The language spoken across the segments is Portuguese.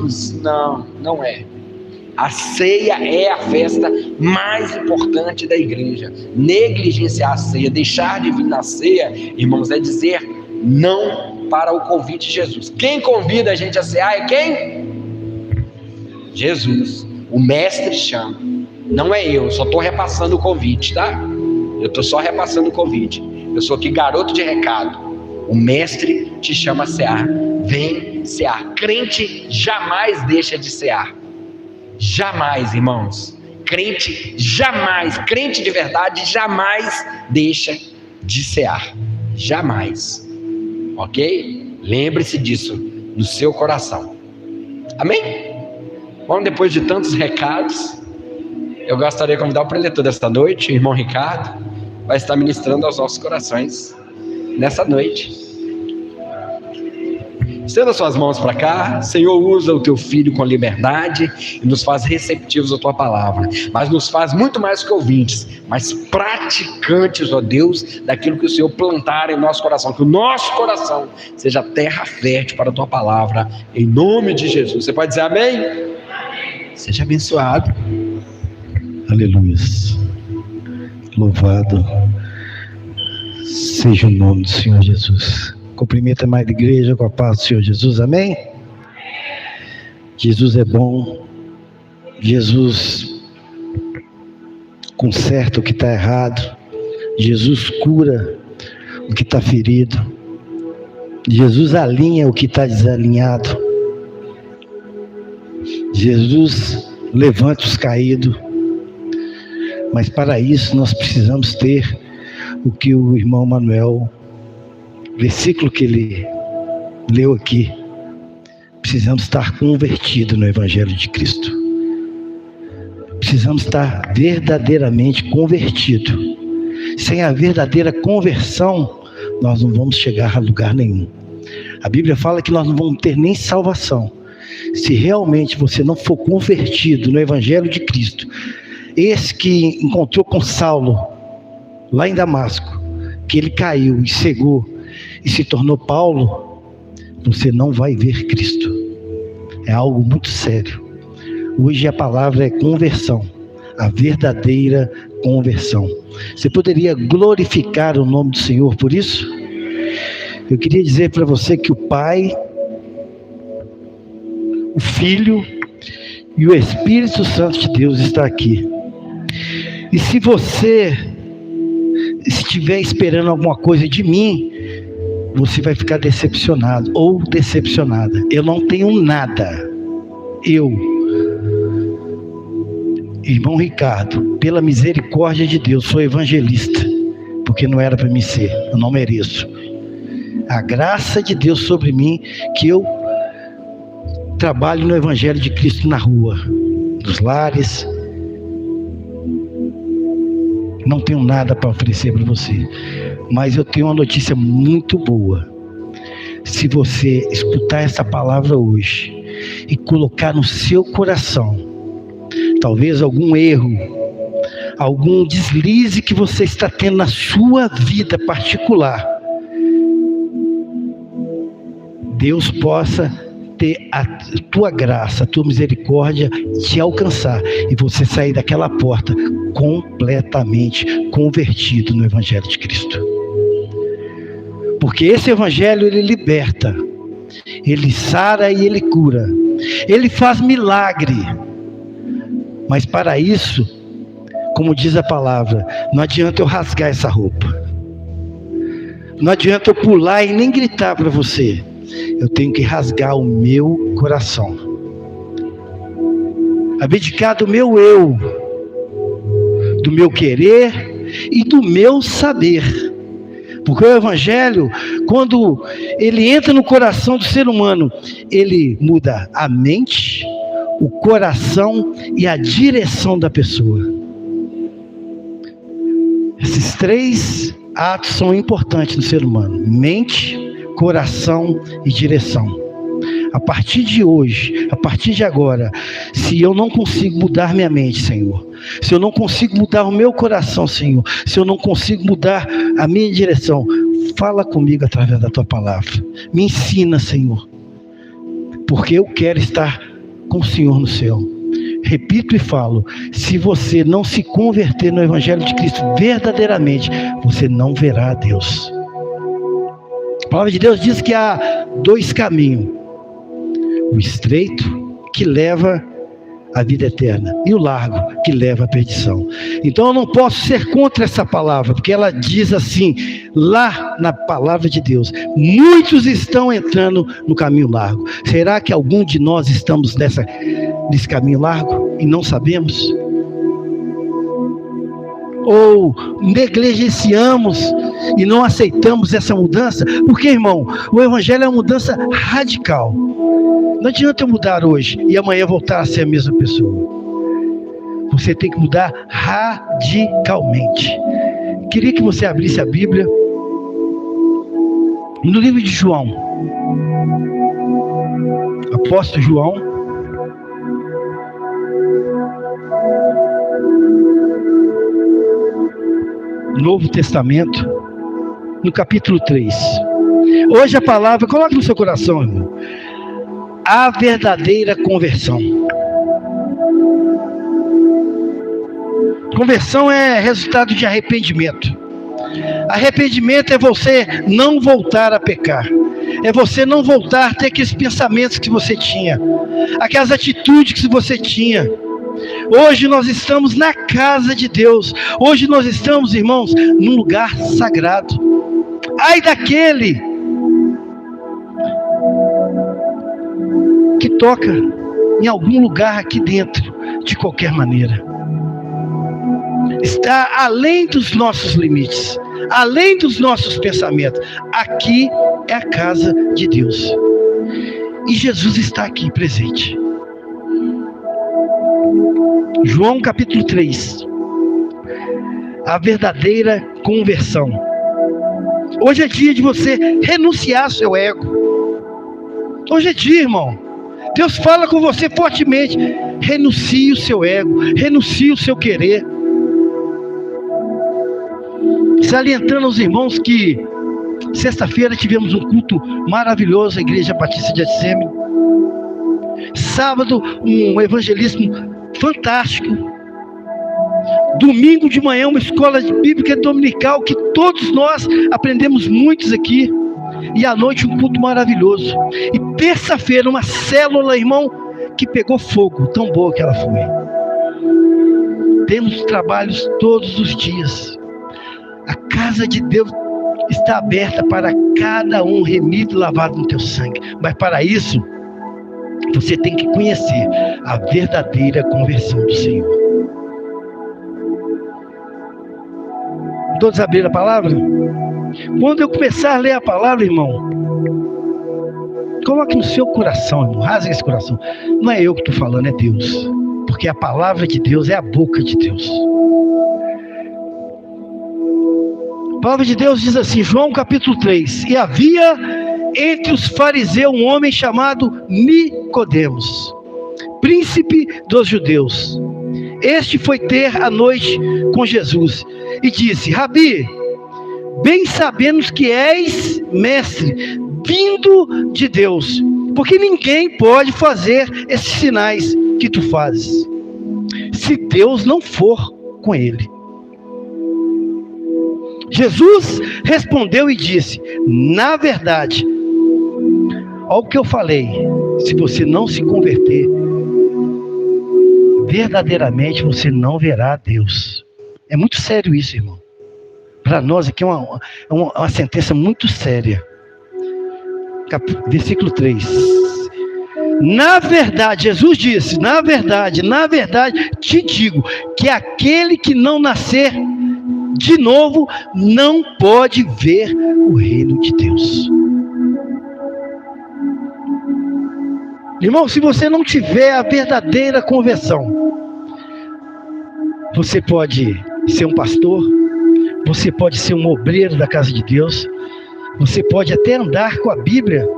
amigos. Não, não é. A ceia é a festa mais importante da igreja. Negligenciar a ceia, deixar de vir na ceia, irmãos, é dizer não para o convite de Jesus. Quem convida a gente a cear é quem? Jesus. O mestre chama. Não é eu só estou repassando o convite, tá? Eu estou só repassando o convite. Eu sou aqui garoto de recado. O mestre te chama a cear. Vem cear. Crente jamais deixa de cear. Jamais, irmãos. Crente jamais, crente de verdade jamais deixa de cear. Jamais. Ok? Lembre-se disso no seu coração. Amém? Bom, depois de tantos recados, eu gostaria de convidar o preletor desta noite, o irmão Ricardo, vai estar ministrando aos nossos corações nessa noite. Estenda suas mãos para cá. Senhor, usa o teu filho com liberdade e nos faz receptivos à tua palavra, mas nos faz muito mais que ouvintes, mas praticantes, ó Deus, daquilo que o Senhor plantar em nosso coração, que o nosso coração seja terra fértil para a tua palavra, em nome de Jesus. Você pode dizer amém? Seja abençoado. Aleluia. Louvado seja o nome do Senhor Jesus. Cumprimenta a mais igreja com a paz do Senhor Jesus, amém? Jesus é bom. Jesus conserta o que está errado. Jesus cura o que está ferido. Jesus alinha o que está desalinhado. Jesus levanta os caídos. Mas para isso nós precisamos ter o que o irmão Manuel, versículo que ele leu aqui, precisamos estar convertidos no Evangelho de Cristo. Precisamos estar verdadeiramente convertidos. Sem a verdadeira conversão, nós não vamos chegar a lugar nenhum. A Bíblia fala que nós não vamos ter nem salvação se realmente você não for convertido no Evangelho de Cristo. Esse que encontrou com Saulo lá em Damasco, que ele caiu e cegou e se tornou Paulo, você não vai ver Cristo. É algo muito sério. Hoje a palavra é conversão, a verdadeira conversão. Você poderia glorificar o nome do Senhor por isso? Eu queria dizer para você que o Pai, o Filho e o Espírito Santo de Deus está aqui. E se você estiver esperando alguma coisa de mim, você vai ficar decepcionado ou decepcionada. Eu não tenho nada. Eu, irmão Ricardo, pela misericórdia de Deus, sou evangelista, porque não era para mim ser, eu não mereço. A graça de Deus sobre mim, que eu trabalho no Evangelho de Cristo na rua, nos lares. Não tenho nada para oferecer para você, mas eu tenho uma notícia muito boa. Se você escutar essa palavra hoje e colocar no seu coração, talvez algum erro, algum deslize que você está tendo na sua vida particular, Deus possa ter a tua graça, a tua misericórdia te alcançar e você sair daquela porta completamente convertido no Evangelho de Cristo. Porque esse Evangelho, ele liberta, ele sara e ele cura, ele faz milagre. Mas para isso, como diz a palavra, não adianta eu rasgar essa roupa, não adianta eu pular e nem gritar para você. Eu tenho que rasgar o meu coração, abdicar do meu eu, do meu querer e do meu saber. Porque o Evangelho, quando ele entra no coração do ser humano, ele muda a mente, o coração e a direção da pessoa. Esses três atos são importantes no ser humano: mente, coração e direção. A partir de hoje, a partir de agora, se eu não consigo mudar minha mente, Senhor, se eu não consigo mudar o meu coração, Senhor, se eu não consigo mudar a minha direção, fala comigo através da tua palavra, me ensina, Senhor, porque eu quero estar com o Senhor no céu. Repito e falo, se você não se converter no Evangelho de Cristo verdadeiramente, você não verá a Deus. A palavra de Deus diz que há dois caminhos: o estreito, que leva à vida eterna, e o largo, que leva à perdição. Então eu não posso ser contra essa palavra, porque ela diz assim, lá na palavra de Deus: muitos estão entrando no caminho largo. Será que algum de nós estamos nesse caminho largo e não sabemos? Ou negligenciamos e não aceitamos essa mudança? Porque, irmão, o Evangelho é uma mudança radical. Não adianta eu mudar hoje e amanhã voltar a ser a mesma pessoa. Você tem que mudar radicalmente. Queria que você abrisse a Bíblia no livro de João. Apóstolo João. Novo Testamento, no capítulo 3. Hoje a palavra, coloque no seu coração, irmão, a verdadeira conversão. Conversão é resultado de arrependimento. Arrependimento é você não voltar a pecar. É você não voltar a ter aqueles pensamentos que você tinha, aquelas atitudes que você tinha. Hoje nós estamos na casa de Deus. Hoje nós estamos, irmãos, num lugar sagrado. Ai daquele que toca em algum lugar aqui dentro, de qualquer maneira. Está além dos nossos limites, além dos nossos pensamentos. Aqui é a casa de Deus. E Jesus está aqui presente. João capítulo 3. A verdadeira conversão. Hoje é dia de você renunciar ao seu ego. Hoje é dia, irmão. Deus fala com você fortemente. Renuncie o seu ego. Renuncie o seu querer. Salientando aos irmãos que sexta-feira tivemos um culto maravilhoso na Igreja Batista de Getsemane. Sábado, um evangelismo fantástico. Domingo de manhã, uma escola bíblica dominical que todos nós aprendemos muitos aqui. E à noite, um culto maravilhoso. E terça-feira, uma célula, irmão, que pegou fogo, tão boa que ela foi. Temos trabalhos todos os dias. A casa de Deus está aberta para cada um, remido e lavado no teu sangue. Mas para isso, você tem que conhecer a verdadeira conversão do Senhor. Todos abriram a palavra? Quando eu começar a ler a palavra, irmão, coloque no seu coração, irmão, rasgue esse coração. Não é eu que estou falando, é Deus. Porque a palavra de Deus é a boca de Deus. A palavra de Deus diz assim, João capítulo 3. E havia entre os fariseus um homem chamado Nicodemos, príncipe dos judeus. Este foi ter a noite com Jesus e disse: Rabi, bem sabemos que és mestre, vindo de Deus, porque ninguém pode fazer esses sinais que tu fazes, se Deus não for com ele. Jesus respondeu e disse: na verdade, olha o que eu falei, se você não se converter, verdadeiramente você não verá Deus. É muito sério isso, irmão. Para nós aqui é uma sentença muito séria. Versículo 3. Na verdade, Jesus disse, na verdade, te digo, que aquele que não nascer de novo, não pode ver o reino de Deus. Irmão, se você não tiver a verdadeira conversão, você pode ser um pastor, você pode ser um obreiro da casa de Deus, você pode até andar com a Bíblia,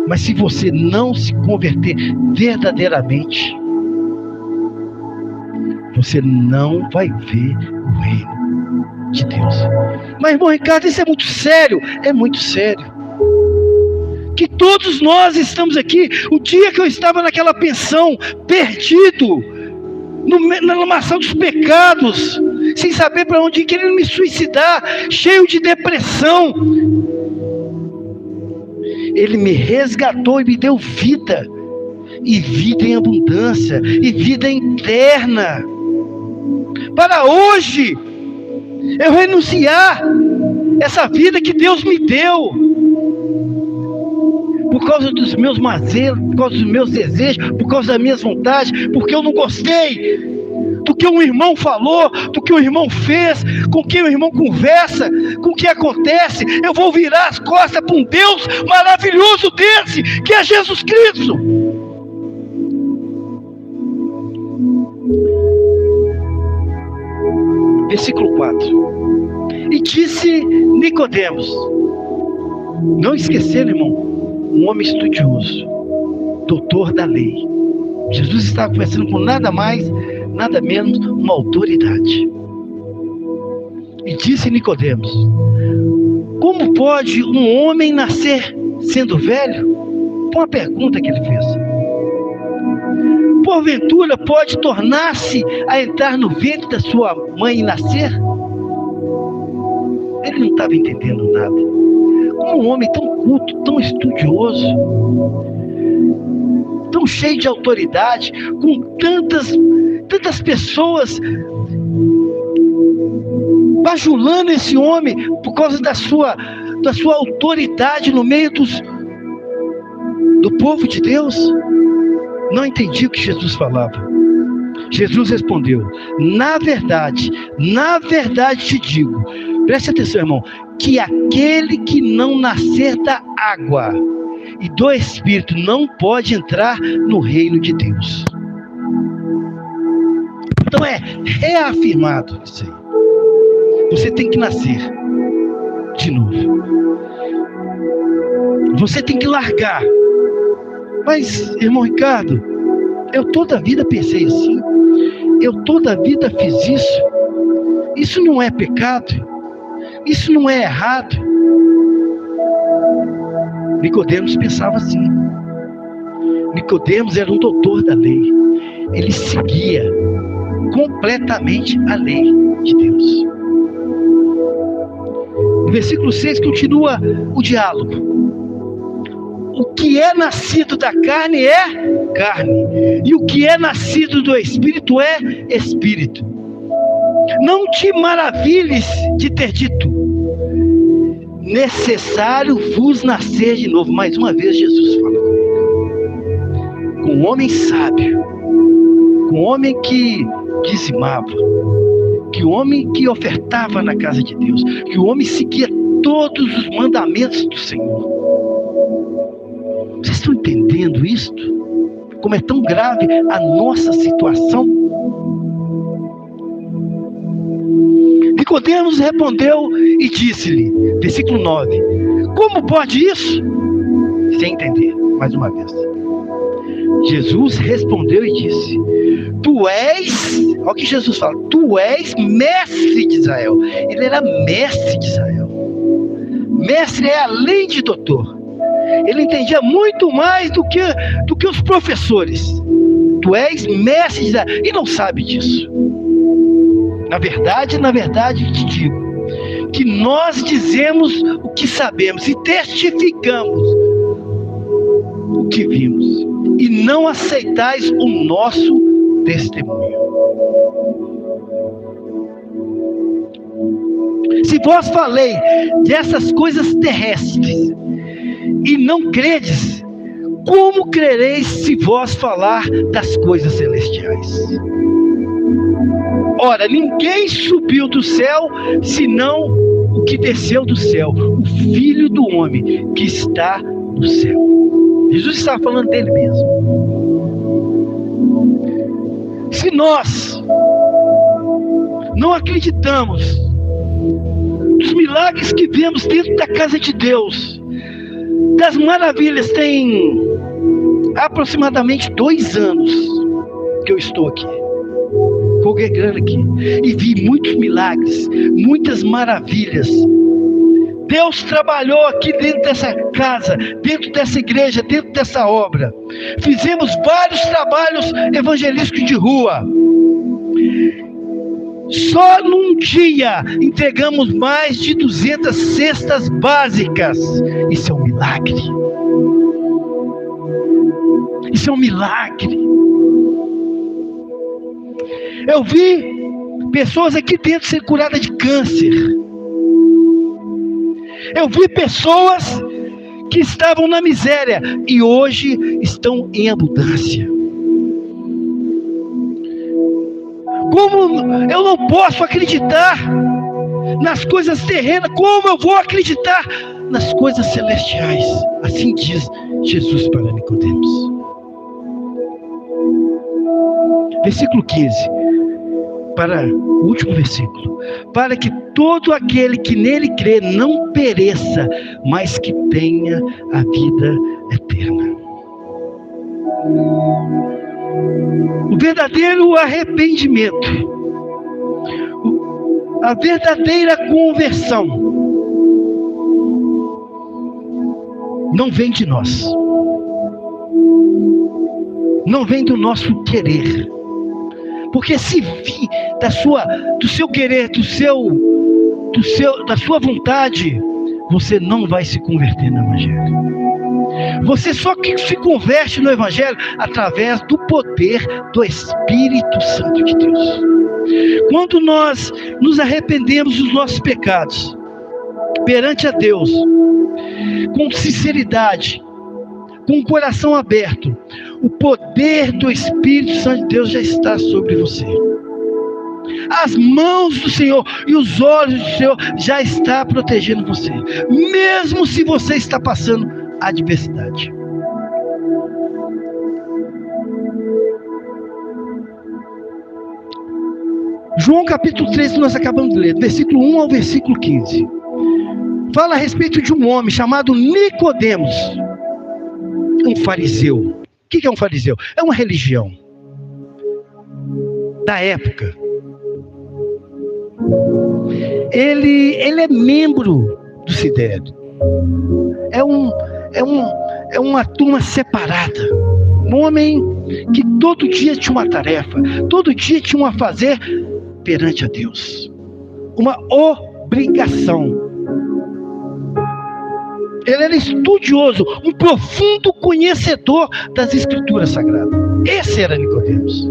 mas se você não se converter verdadeiramente, você não vai ver o reino de Deus. Mas, irmão Ricardo, isso é muito sério. É muito sério. que todos nós estamos aqui. O dia que eu estava naquela pensão, perdido, na lamação dos pecados, sem saber para onde ir, querendo me suicidar, cheio de depressão, Ele me resgatou e me deu vida, e vida em abundância, e vida interna, para hoje eu renunciar essa vida que Deus me deu, por causa dos meus mazelos, por causa dos meus desejos, por causa das minhas vontades, porque eu não gostei do que um irmão falou, do que um irmão fez, com quem o irmão conversa, com o que acontece. Eu vou virar as costas para um Deus maravilhoso desse, que é Jesus Cristo. Versículo 4. E disse Nicodemos, não esquecer, irmão, um homem estudioso, doutor da lei. Jesus estava conversando com nada mais, nada menos, uma autoridade. E disse Nicodemos, como pode um homem nascer sendo velho? Foi uma pergunta que ele fez. Porventura pode tornar-se a entrar no ventre da sua mãe e nascer? Ele não estava entendendo nada. Como um homem tão culto, tão estudioso, tão cheio de autoridade, com tantas pessoas bajulando esse homem por causa da sua autoridade no meio do povo de Deus, não entendi o que Jesus falava. Jesus respondeu, na verdade te digo, preste atenção, irmão, que aquele que não nascer da água e do Espírito não pode entrar no reino de Deus. Então é reafirmado isso aí. Você tem que nascer de novo. Você tem que largar. Mas, irmão Ricardo, eu toda a vida pensei assim. Eu toda a vida fiz isso. Isso não é pecado. Isso não é errado. Nicodemos pensava assim. Nicodemos era um doutor da lei. Ele seguia completamente a lei de Deus. No versículo 6 continua o diálogo. O que é nascido da carne é carne, e o que é nascido do Espírito é Espírito. Não te maravilhes de ter dito, necessário vos nascer de novo. Mais uma vez Jesus fala com ele. Com um homem sábio, com um homem que dizimava, que o homem que ofertava na casa de Deus, que o homem seguia todos os mandamentos do Senhor. Vocês estão entendendo isto? Como é tão grave a nossa situação? Nicodemos respondeu e disse-lhe, versículo 9, como pode isso? Sem entender, mais uma vez. Jesus respondeu e disse, tu és, olha o que Jesus fala, tu és mestre de Israel. Ele era mestre de Israel. Mestre é além de doutor. Ele entendia muito mais do que os professores. Tu és mestre de Israel e não sabe disso. Na verdade, te digo que nós dizemos o que sabemos e testificamos o que vimos, e não aceitais o nosso testemunho. Se vós falei dessas coisas terrestres e não credes, como crereis se vós falar das coisas celestiais? Ora, ninguém subiu do céu, senão o que desceu do céu, o Filho do Homem que está no céu. Jesus estava falando dele mesmo. Se nós não acreditamos nos milagres que vemos dentro da casa de Deus, das maravilhas, tem aproximadamente 2 anos que eu estou aqui, congregando aqui, e vi muitos milagres, muitas maravilhas Deus trabalhou aqui dentro dessa casa, dentro dessa igreja, dentro dessa obra. Fizemos vários trabalhos evangelísticos de rua. Só num dia entregamos mais de 200 cestas básicas. Isso é um milagre. Isso é um milagre. Eu vi pessoas aqui dentro ser curadas de câncer. Eu vi pessoas que estavam na miséria e hoje estão em abundância. Como eu não posso acreditar nas coisas terrenas, como eu vou acreditar nas coisas celestiais? Assim diz Jesus para Nicodemos. Versículo 15, para o último versículo. Para que todo aquele que nele crê não pereça, mas que tenha a vida eterna. O verdadeiro arrependimento, a verdadeira conversão, não vem de nós, não vem do nosso querer, porque se vir do seu querer, da sua vontade, você não vai se converter no Evangelho. Você só que se converte no Evangelho através do poder do Espírito Santo de Deus. Quando nós nos arrependemos dos nossos pecados perante a Deus, com sinceridade, com o coração aberto, o poder do Espírito Santo de Deus já está sobre você. As mãos do Senhor e os olhos do Senhor já está protegendo você, mesmo se você está passando adversidade. João capítulo 13, nós acabamos de ler, versículo 1 ao versículo 15. Fala a respeito de um homem chamado Nicodemos, um fariseu. O que é um fariseu? É uma religião da época. Ele é membro do Sidério. É uma turma separada. Um homem que todo dia tinha uma tarefa, todo dia tinha um a fazer perante a Deus. Uma obrigação. Ele era estudioso, um profundo conhecedor das Escrituras Sagradas. Esse era Nicodemos.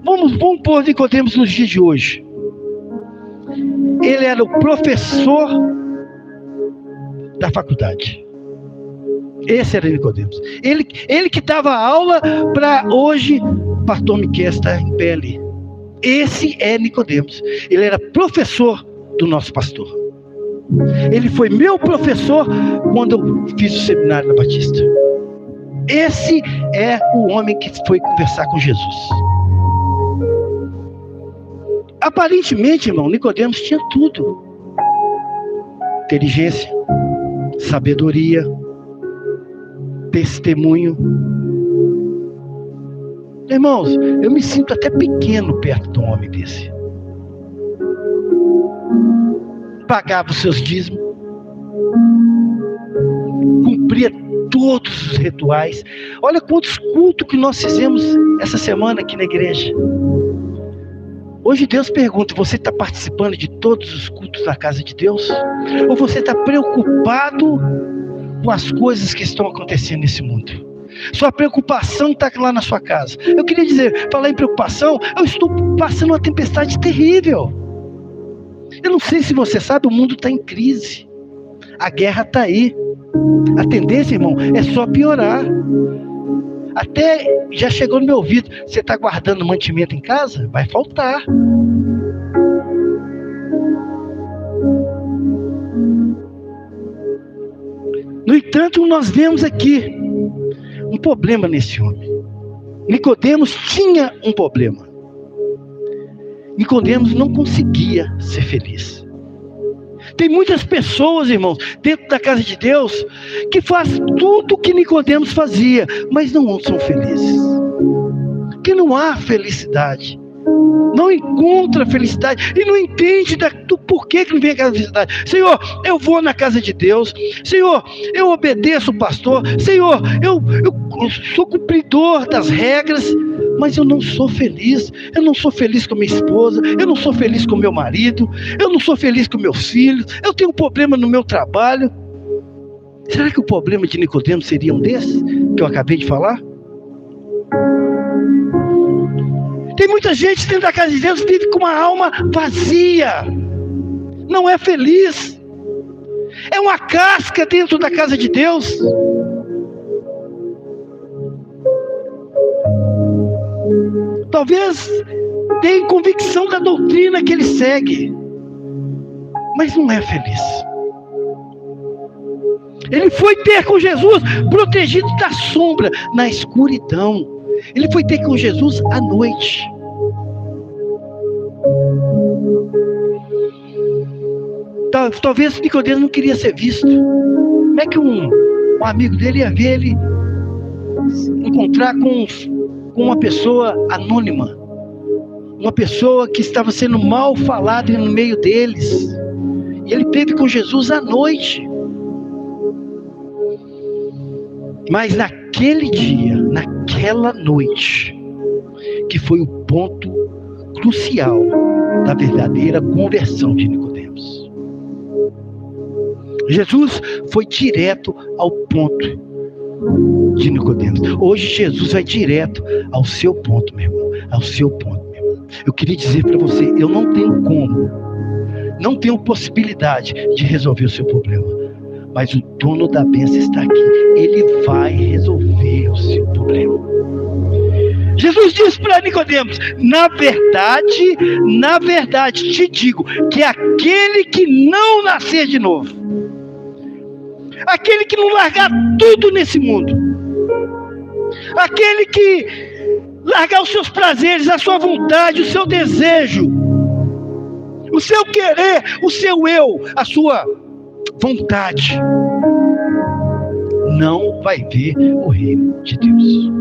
Vamos pôr Nicodemos nos dias de hoje. Ele era o professor da faculdade. Esse era Nicodemos. Ele que dava aula para hoje o pastor Miquel estar em pé ali. Esse é Nicodemos. Ele era professor do nosso pastor. Ele foi meu professor quando eu fiz o seminário na Batista. Esse é o homem que foi conversar com Jesus. Aparentemente, irmão, Nicodemos tinha tudo: inteligência, sabedoria, testemunho. Irmãos, eu me sinto até pequeno perto de um homem desse. Pagava os seus dízimos, cumpria todos os rituais. Olha quantos cultos que nós fizemos essa semana aqui na igreja. Hoje Deus pergunta: você está participando de todos os cultos da casa de Deus? Ou você está preocupado com as coisas que estão acontecendo nesse mundo? Sua preocupação está lá na sua casa. Eu queria dizer, falar em preocupação, eu estou passando uma tempestade terrível. Eu não sei se você sabe, o mundo está em crise. A guerra está aí. A tendência, irmão, é só piorar. Até já chegou no meu ouvido: você está guardando mantimento em casa? Vai faltar. No entanto, nós vemos aqui um problema nesse homem. Nicodemos tinha um problema. Nicodemos não conseguia ser feliz. Tem muitas pessoas, irmãos, dentro da casa de Deus, que fazem tudo o que Nicodemos fazia, mas não são felizes. Que não há felicidade não encontra felicidade e não entende do porquê que não vem aquela felicidade. Senhor, eu vou na casa de Deus. Senhor, eu obedeço o pastor. Senhor, eu sou cumpridor das regras, mas eu não sou feliz. Eu não sou feliz com minha esposa, eu não sou feliz com meu marido, eu não sou feliz com meus filhos, eu tenho um problema no meu trabalho. Será que o problema de Nicodemo seria um desses que eu acabei de falar? Tem muita gente dentro da casa de Deus que vive com uma alma vazia, não é feliz, é uma casca dentro da casa de Deus. Talvez tenha convicção da doutrina que ele segue, mas não é feliz. Ele foi ter com Jesus protegido da sombra, na escuridão. Ele foi ter com Jesus à noite. Talvez Nicodemo não queria ser visto. Como é que um amigo dele ia ver ele encontrar com uma pessoa anônima, uma pessoa que estava sendo mal falada no meio deles? E ele teve com Jesus à noite. Mas naquele dia, naquela noite, que foi o ponto crucial da verdadeira conversão de Nicodemos. Jesus foi direto ao ponto de Nicodemos. Hoje Jesus vai direto ao seu ponto, meu irmão. Ao seu ponto, meu irmão. Eu queria dizer para você, eu não tenho como, não tenho possibilidade de resolver o seu problema. Mas o dono da bênção está aqui. Ele vai resolver o seu problema. Jesus disse para Nicodemos: na verdade te digo que aquele que não nascer de novo, aquele que não largar tudo nesse mundo, aquele que largar os seus prazeres, a sua vontade, o seu desejo, o seu querer, o seu eu, a sua vontade, não vai ver o reino de Deus.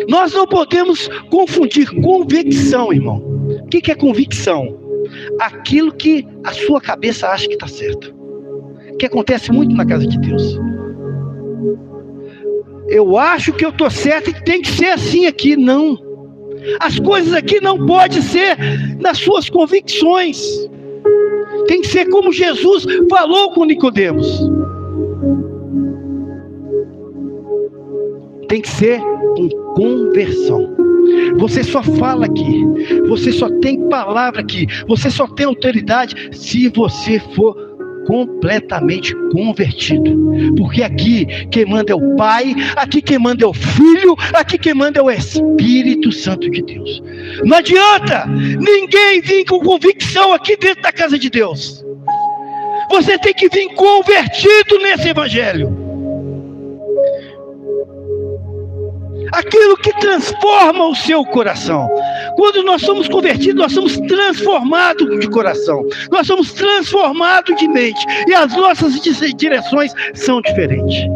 Nós não podemos confundir convicção, irmão. O que é convicção? Aquilo que a sua cabeça acha que está certo, que acontece muito na casa de Deus. Eu acho que eu estou certo e que tem que ser assim aqui. Não, as coisas aqui não podem ser nas suas convicções. Tem que ser como Jesus falou com Nicodemos. Tem que ser com conversão. Você só fala aqui, você só tem palavra aqui, você só tem autoridade se você for completamente convertido. Porque aqui quem manda é o Pai, aqui quem manda é o Filho, aqui quem manda é o Espírito Santo de Deus. Não adianta ninguém vir com convicção aqui dentro da casa de Deus. Você tem que vir convertido nesse evangelho. Aquilo que transforma o seu coração. Quando nós somos convertidos, nós somos transformados de coração, nós somos transformados de mente, e as nossas direções são diferentes.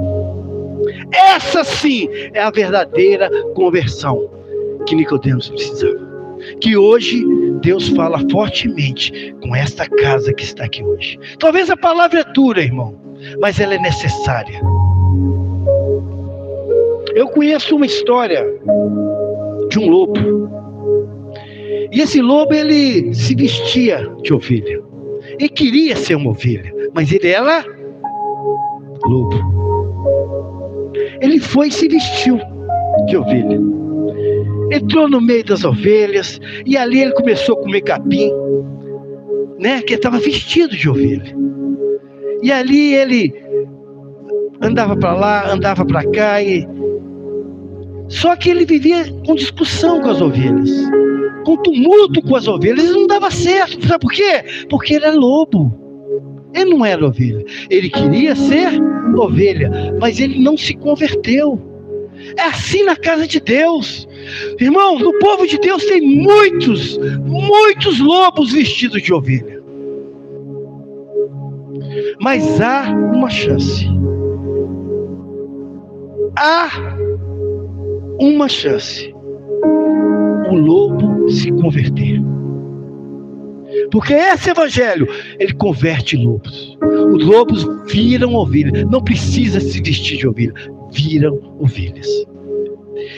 Essa sim é a verdadeira conversão que Nicodemos precisava, que hoje Deus fala fortemente com esta casa que está aqui hoje. Talvez a palavra é dura, irmão, mas ela é necessária. Eu conheço uma história de um lobo. E esse lobo, ele se vestia de ovelha. Ele queria ser uma ovelha, mas ele era lobo. Ele foi e se vestiu de ovelha. Entrou no meio das ovelhas, e ali ele começou a comer capim, né? Que ele estava vestido de ovelha. E ali ele andava para lá, andava para cá, só que ele vivia com discussão com as ovelhas, com tumulto com as ovelhas. Ele não dava certo. Sabe por quê? Porque ele era lobo. Ele não era ovelha. Ele queria ser ovelha, mas ele não se converteu. É assim na casa de Deus. Irmão, no povo de Deus tem muitos lobos vestidos de ovelha. Mas há uma chance. Há uma chance o lobo se converter. Porque esse evangelho, ele converte lobos. Os lobos viram ovelhas. Não precisa se vestir de ovelha. Viram ovelhas.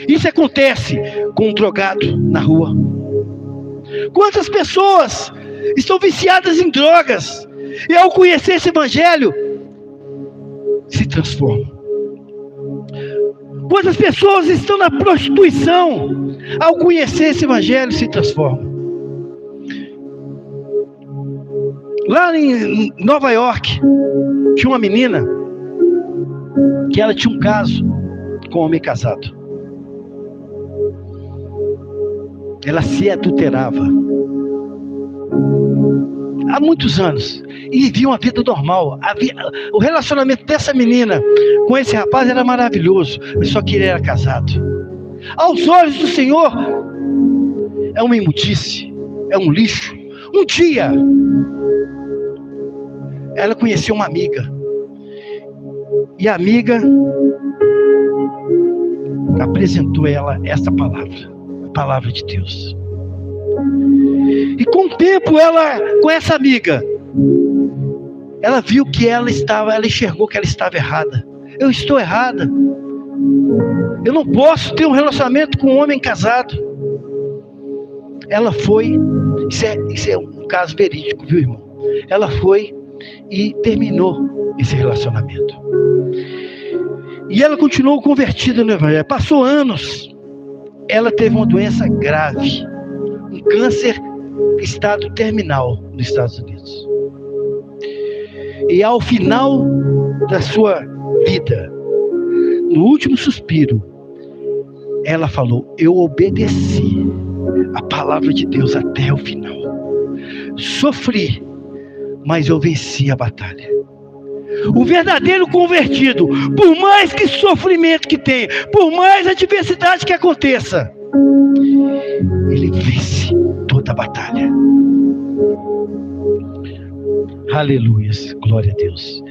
Isso acontece com um drogado na rua. Quantas pessoas estão viciadas em drogas e ao conhecer esse evangelho se transformam? Quantas pessoas estão na prostituição, ao conhecer esse evangelho se transformam? Lá em Nova York, tinha uma menina que ela tinha um caso com um homem casado. Ela se adulterava há muitos anos e vivia uma vida normal. O relacionamento dessa menina com esse rapaz era maravilhoso, mas só que ele era casado. Aos olhos do Senhor é uma imundice, é um lixo. Um dia ela conheceu uma amiga e a amiga apresentou a ela essa palavra, a palavra de Deus. E com o tempo ela, com essa amiga, ela viu que ela enxergou que ela estava errada. Eu estou errada. Eu não posso ter um relacionamento com um homem casado. Ela foi, isso é um caso verídico, viu, irmão? Ela foi e terminou esse relacionamento. E ela continuou convertida no evangelho. Passou anos. Ela teve uma doença grave, um câncer estado terminal nos Estados Unidos. E ao final da sua vida, no último suspiro, ela falou: eu obedeci a palavra de Deus até o final. Sofri, mas eu venci a batalha. O verdadeiro convertido, por mais que sofrimento que tenha, por mais adversidade que aconteça, ele vence toda a batalha. Aleluia, glória a Deus.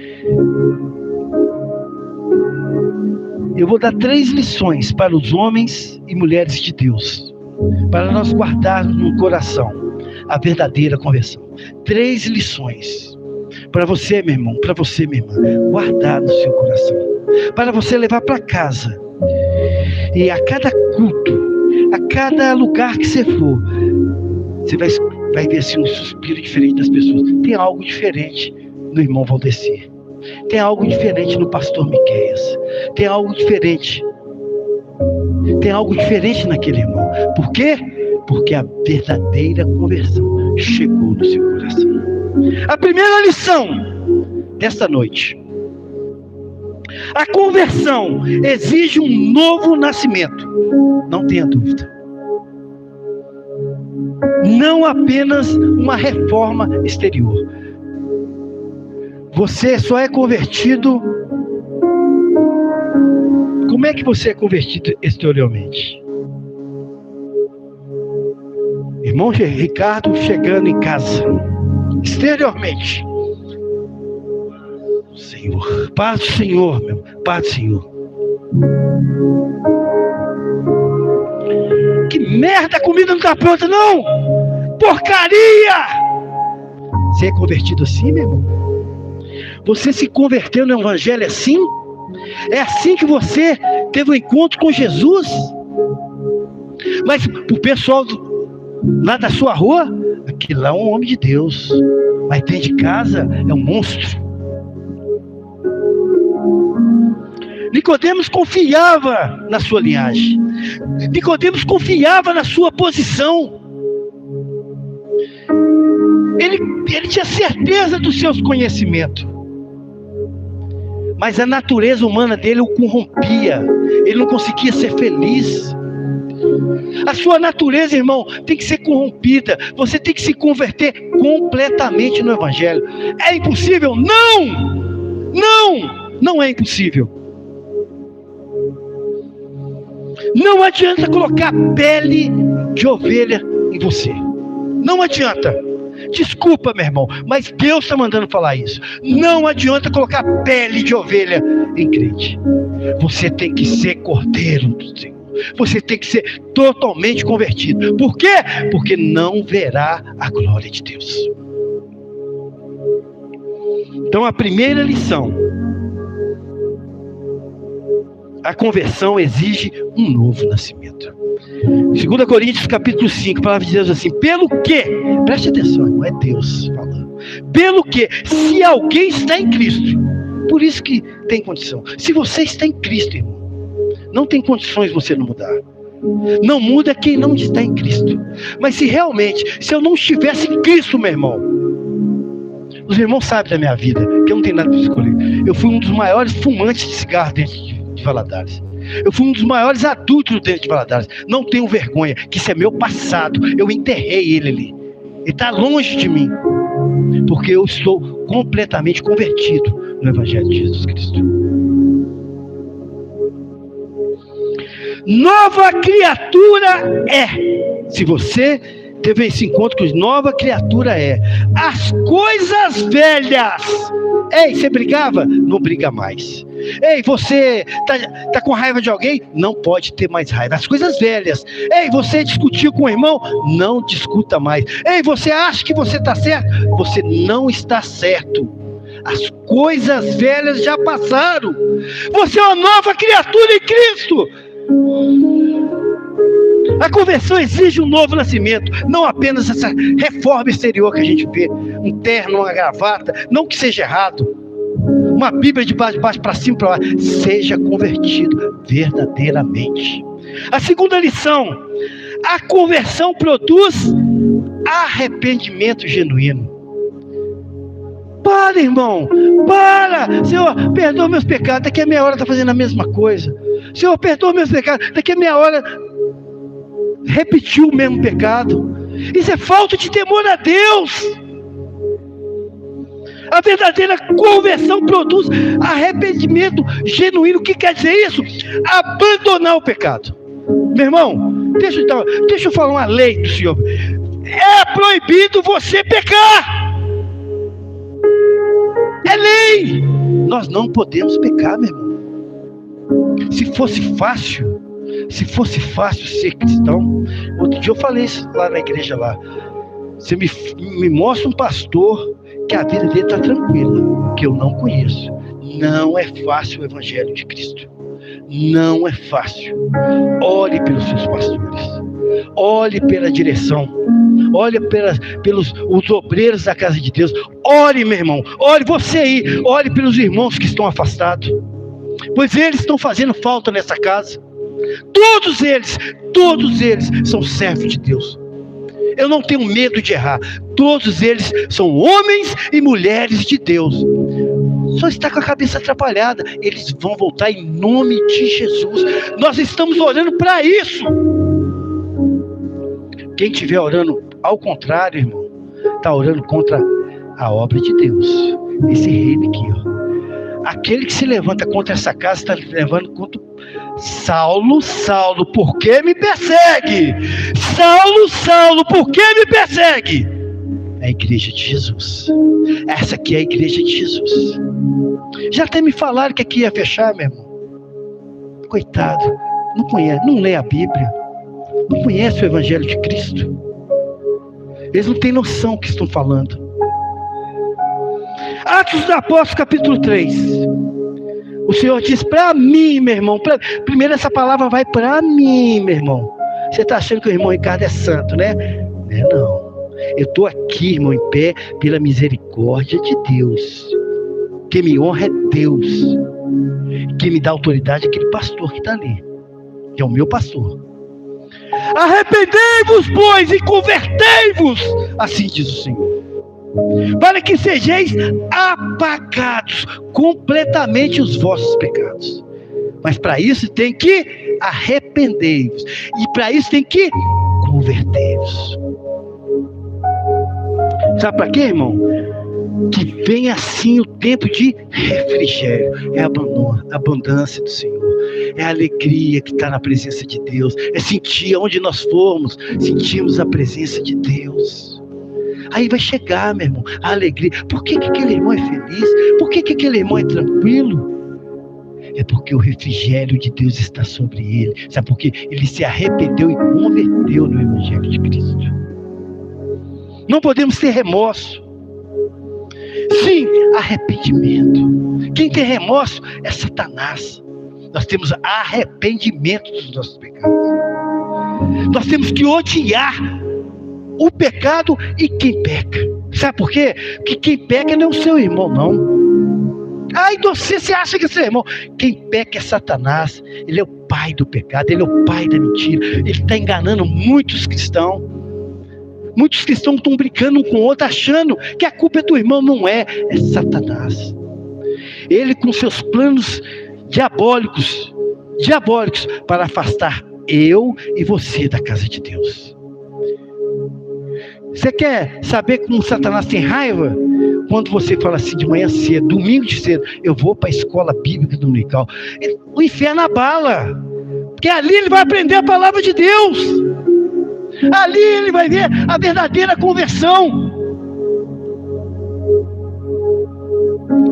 Eu vou dar 3 lições para os homens e mulheres de Deus, para nós guardarmos no coração a verdadeira conversão. 3 lições para você, meu irmão, para você, minha irmã, guardar no seu coração, para você levar para casa. E a cada culto, a cada lugar que você for, você vai ver assim um suspiro diferente das pessoas. Tem algo diferente no irmão Valdecir. Tem algo diferente no pastor Miqueias. Tem algo diferente. Tem algo diferente naquele irmão. Por quê? Porque a verdadeira conversão chegou no seu coração. A primeira lição desta noite: a conversão exige um novo nascimento. Não tenha dúvida. Não apenas uma reforma exterior. Você só é convertido. Como é que você é convertido exteriormente? Irmão Ricardo chegando em casa, exteriormente, Senhor, paz do Senhor, meu, paz do Senhor. Que merda, a comida não está pronta, não! Porcaria! Você é convertido assim, meu irmão? Você se converteu no evangelho assim? É assim que você teve um encontro com Jesus? Mas o pessoal lá da sua rua, aquele lá é um homem de Deus, mas dentro de casa é um monstro. Nicodemos confiava na sua linhagem. Nicodemos confiava na sua posição. Ele tinha certeza dos seus conhecimentos. Mas a natureza humana dele o corrompia. Ele não conseguia ser feliz. A sua natureza, irmão, tem que ser corrompida. Você tem que se converter completamente no evangelho. É impossível? Não! Não! Não é impossível. Não adianta colocar pele de ovelha em você. Não adianta. Desculpa, meu irmão, mas Deus está mandando falar isso. Não adianta colocar pele de ovelha em crente. Você tem que ser cordeiro do Senhor. Você tem que ser totalmente convertido. Por quê? Porque não verá a glória de Deus. Então a primeira lição: a conversão exige um novo nascimento. 2 Coríntios capítulo 5, a palavra de Deus assim: pelo que, preste atenção, não é Deus falando, pelo que, se alguém está em Cristo, por isso que tem condição. Se você está em Cristo, irmão, não tem condições de você não mudar. Não muda quem não está em Cristo. Mas se eu não estivesse em Cristo, meu irmão, os irmãos sabem da minha vida, que eu não tenho nada para escolher. Eu fui um dos maiores fumantes de cigarro dentro de Valadares. Eu fui um dos maiores adúlteros dentro de Valadares. Não tenho vergonha, que isso é meu passado. Eu enterrei ele ali. Ele está longe de mim, porque eu estou completamente convertido no Evangelho de Jesus Cristo. Nova criatura é. Se você teve esse encontro com nova criatura é. As coisas velhas. Ei, você brigava? Não briga mais. Ei, você tá com raiva de alguém? Não pode ter mais raiva. As coisas velhas. Ei, você discutiu com o irmão? Não discuta mais. Ei, você acha que você está certo? Você não está certo. As coisas velhas já passaram. Você é uma nova criatura em Cristo. A conversão exige um novo nascimento, não apenas essa reforma exterior que a gente vê, um terno, uma gravata, não que seja errado, uma Bíblia de baixo para cima para lá. Seja convertido verdadeiramente. A segunda lição: a conversão produz arrependimento genuíno. Para, irmão, para. Senhor, perdoa meus pecados. Daqui a meia hora está fazendo a mesma coisa. Senhor, perdoa meus pecados. Daqui a meia hora repetiu o mesmo pecado. Isso é falta de temor a Deus. A verdadeira conversão produz arrependimento genuíno. O que quer dizer isso? Abandonar o pecado. Meu irmão, deixa eu falar uma lei do Senhor. É proibido você pecar. É lei. Nós não podemos pecar, meu irmão. Se fosse fácil ser cristão, outro dia eu falei isso lá na igreja lá. Você me mostra um pastor que a vida dele está tranquila, que eu não conheço. Não é fácil o evangelho de Cristo. Não é fácil. Olhe pelos seus pastores. Olhe pela direção. Olhe pelos os obreiros da casa de Deus. Olhe, meu irmão. Olhe você aí. Olhe pelos irmãos que estão afastados. Pois eles estão fazendo falta nessa casa. Todos eles são servos de Deus. Eu não tenho medo de errar. Todos eles são homens e mulheres de Deus. Só está com a cabeça atrapalhada. Eles vão voltar em nome de Jesus. Nós estamos orando para isso. Quem estiver orando ao contrário, irmão, está orando contra a obra de Deus. Esse reino aqui, ó. Aquele que se levanta contra essa casa está levando contra Saulo, Saulo, por que me persegue? Saulo, Saulo, por que me persegue? É a igreja de Jesus. Essa aqui é a igreja de Jesus. Já até me falaram que aqui ia fechar, meu irmão. Coitado, não conhece, não lê a Bíblia, não conhece o Evangelho de Cristo. Eles não têm noção do que estão falando. Atos dos Apóstolos, capítulo 3. O Senhor diz para mim, meu irmão. Primeiro essa palavra vai para mim, meu irmão. Você está achando que o irmão Ricardo é santo, né? Não. Eu estou aqui, irmão, em pé, pela misericórdia de Deus. Quem me honra é Deus. Quem me dá autoridade é aquele pastor que está ali, que é o meu pastor. Arrependei-vos, pois, e convertei-vos, assim diz o Senhor, para que sejais apagados completamente os vossos pecados. Mas para isso tem que arrepender-vos, e para isso tem que converter-vos. Sabe para quê, irmão? Que vem assim o tempo de refrigério. É a abundância do Senhor. É a alegria que está na presença de Deus. É sentir onde nós formos, sentimos a presença de Deus. Aí vai chegar, meu irmão, a alegria. Por que aquele irmão é feliz? Por que aquele irmão é tranquilo? É porque o refrigério de Deus está sobre ele. Sabe por quê? Ele se arrependeu e converteu no Evangelho de Cristo. Não podemos ter remorso. Sim, arrependimento. Quem tem remorso é Satanás. Nós temos arrependimento dos nossos pecados. Nós temos que odiar o pecado e quem peca. Sabe por quê? Porque quem peca não é o seu irmão, não. Ai, você acha que é seu irmão? Quem peca é Satanás. Ele é o pai do pecado, ele é o pai da mentira. Ele está enganando muitos cristãos. Muitos cristãos estão brincando um com o outro, achando que a culpa é do irmão. Não é, é Satanás. Ele com seus planos diabólicos para afastar eu e você da casa de Deus. Você quer saber como Satanás tem raiva? Quando você fala assim de manhã cedo, domingo de cedo, eu vou para a escola bíblica dominical. O inferno abala, porque ali ele vai aprender a palavra de Deus. Ali ele vai ver a verdadeira conversão.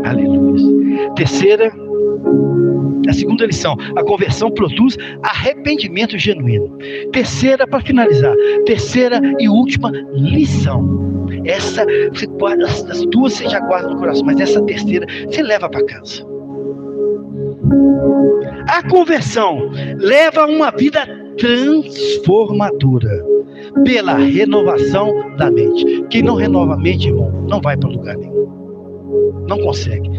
Aleluia. A segunda lição, a conversão produz arrependimento genuíno. Terceira, para finalizar, terceira e última lição. Essa, você guarda, as duas você já guarda no coração, mas essa terceira você leva para casa. A conversão leva a uma vida transformadora pela renovação da mente. Quem não renova a mente, irmão, não vai para lugar nenhum. Não consegue.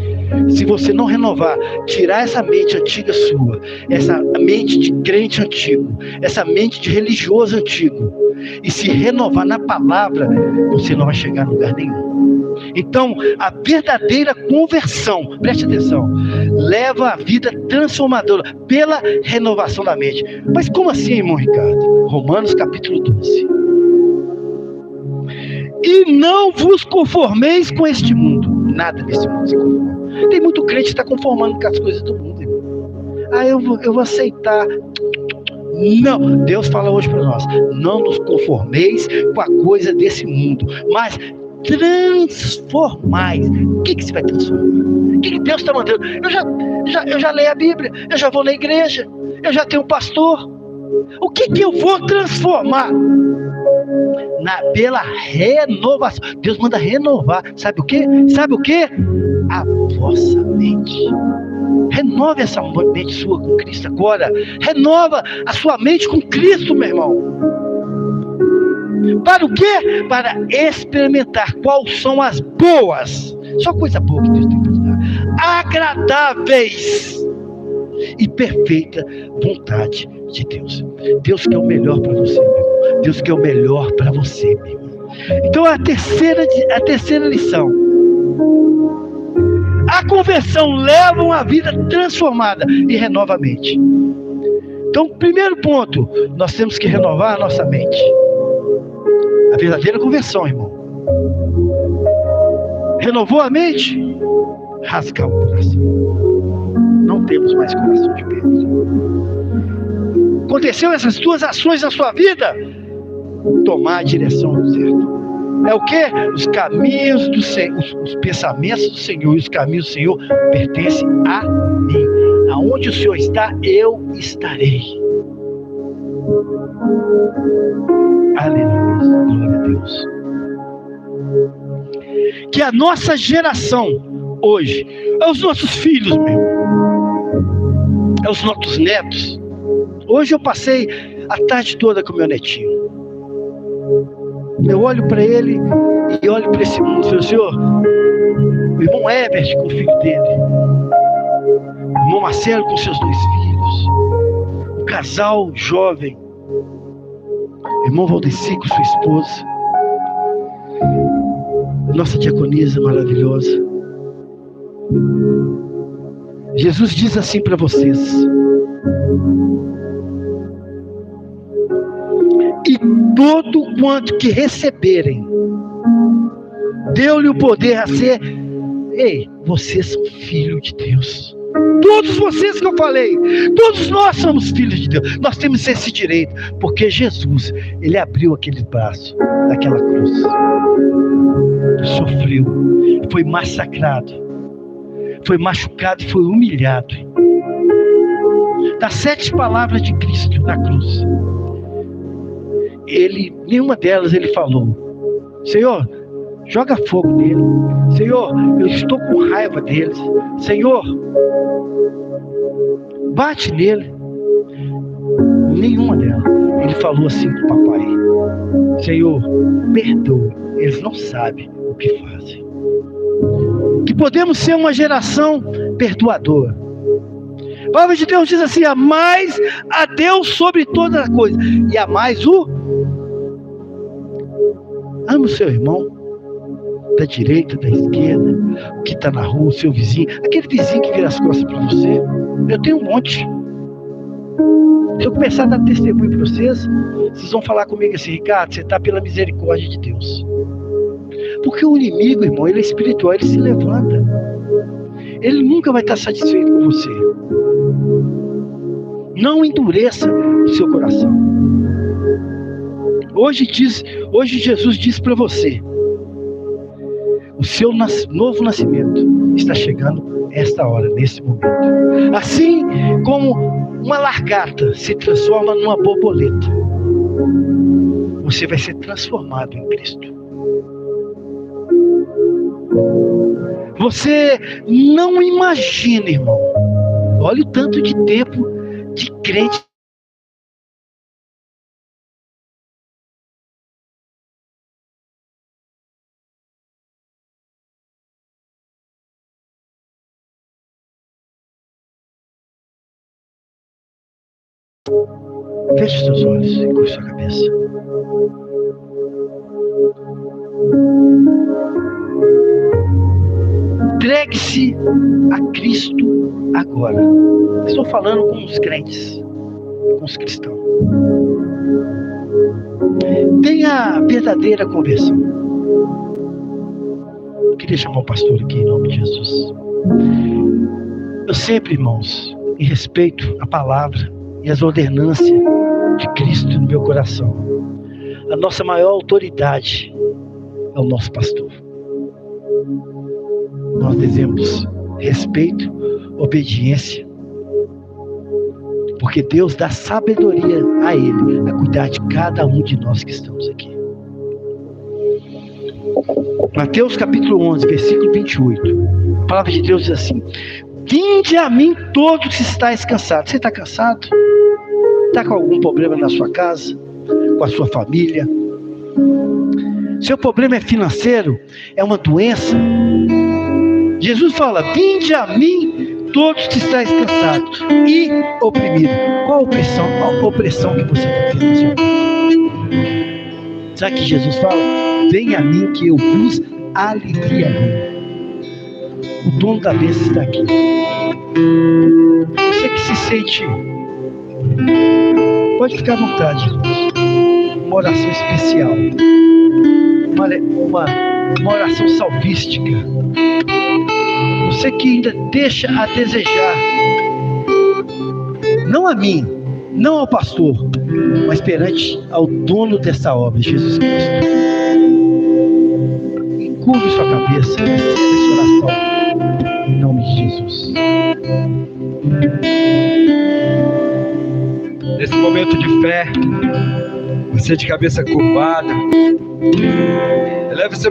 Se você não renovar, tirar essa mente antiga sua, essa mente de crente antigo, essa mente de religioso antigo, e se renovar na palavra, você não vai chegar a lugar nenhum. Então, a verdadeira conversão, preste atenção, leva a vida transformadora pela renovação da mente. Mas como assim, irmão Ricardo? Romanos capítulo 12. E não vos conformeis com este mundo. Nada desse mundo se conforma. Tem muito crente que está conformando com as coisas do mundo, irmão. Eu vou aceitar. Não, Deus fala hoje para nós: não nos conformeis com a coisa desse mundo, mas transformais. O que você vai transformar? O que Deus está mandando? Eu já leio a Bíblia, eu já vou na igreja, eu já tenho um pastor. O que eu vou transformar? Pela renovação. Deus manda renovar. Sabe o quê? A vossa mente. Renove essa mente sua com Cristo agora. Renova a sua mente com Cristo, meu irmão. Para o quê? Para experimentar quais são as boas. Só coisa boa que Deus tem para dar. Agradáveis e perfeita vontade de Deus. Deus quer o melhor para você, meu irmão. Deus quer o melhor para você, meu irmão. Então a terceira lição: a conversão leva uma vida transformada e renova a mente. Então, primeiro ponto, nós temos que renovar a nossa mente. A verdadeira conversão, irmão. Renovou a mente? Rasgar o coração. Não temos mais coração de pedra. Aconteceu essas duas ações na sua vida? Tomar a direção do certo. É o quê? Os caminhos do Senhor, os pensamentos do Senhor e os caminhos do Senhor pertencem a mim. Aonde o Senhor está, eu estarei. Aleluia, glória a Deus. Que a nossa geração hoje, é os nossos filhos, meu, é os nossos netos. Hoje eu passei a tarde toda com meu netinho. Eu olho para ele e olho para esse mundo e falo: Senhor, o irmão Herbert com o filho dele, o irmão Marcelo com seus 2 filhos, o casal jovem, o irmão Valdeci com sua esposa, nossa diaconisa maravilhosa. Jesus diz assim para vocês: e todo quanto que receberem, deu-lhe o poder a ser. Ei, vocês são filhos de Deus. Todos vocês que eu falei, todos nós somos filhos de Deus. Nós temos esse direito, porque Jesus, ele abriu aquele braço daquela cruz, sofreu, foi massacrado, foi machucado e foi humilhado. das 7 palavras de Cristo na cruz, nenhuma delas ele falou: Senhor, joga fogo nele. Senhor, eu estou com raiva deles. Senhor, bate nele. Nenhuma delas. Ele falou assim para o papai: Senhor, perdoa, eles não sabem o que fazem. Que podemos ser uma geração perdoadora. A palavra de Deus diz assim: amais a Deus sobre toda a coisa, e amais ama o seu irmão, da direita, da esquerda, o que está na rua, o seu vizinho, aquele vizinho que vira as costas para você. Eu tenho um monte. Se eu começar a dar testemunho para vocês vão falar comigo assim: Ricardo, você está pela misericórdia de Deus. Porque o inimigo, irmão, ele é espiritual, ele se levanta. Ele nunca vai estar satisfeito com você. Não endureça o seu coração. Hoje Jesus diz para você: o seu novo nascimento está chegando esta hora, nesse momento. Assim como uma lagarta se transforma numa borboleta, você vai ser transformado em Cristo. Você não imagina, irmão. Olha o tanto de tempo de crente. Feche seus olhos e curva sua cabeça. Entregue-se a Cristo agora. Estou falando com os crentes, com os cristãos. Tenha verdadeira conversão. Eu queria chamar o pastor aqui em nome de Jesus. Eu sempre, irmãos, em respeito à palavra e às ordenanças de Cristo no meu coração, a nossa maior autoridade é o nosso pastor. Nós devemos respeito, obediência, porque Deus dá sabedoria a Ele, a cuidar de cada um de nós que estamos aqui. Mateus capítulo 11, versículo 28. A palavra de Deus diz assim: vinde a mim todos que estáis cansados. Você está cansado? Está com algum problema na sua casa? Com a sua família? Seu problema é financeiro? É uma doença? Jesus fala: vinde a mim todos que estáis cansados e oprimidos. Qual a opressão? A opressão que você está tendo? Sabe que Jesus fala? Venha a mim que eu vos aliviarei. O dono da bênção está aqui. Você que se sente, pode ficar à vontade. Uma oração especial, uma oração salvística. Você que ainda deixa a desejar, não a mim, não ao pastor, mas perante ao dono dessa obra, Jesus Cristo. Curve sua cabeça nessa oração, em nome de Jesus. Nesse momento de fé, você de cabeça curvada, eleve seu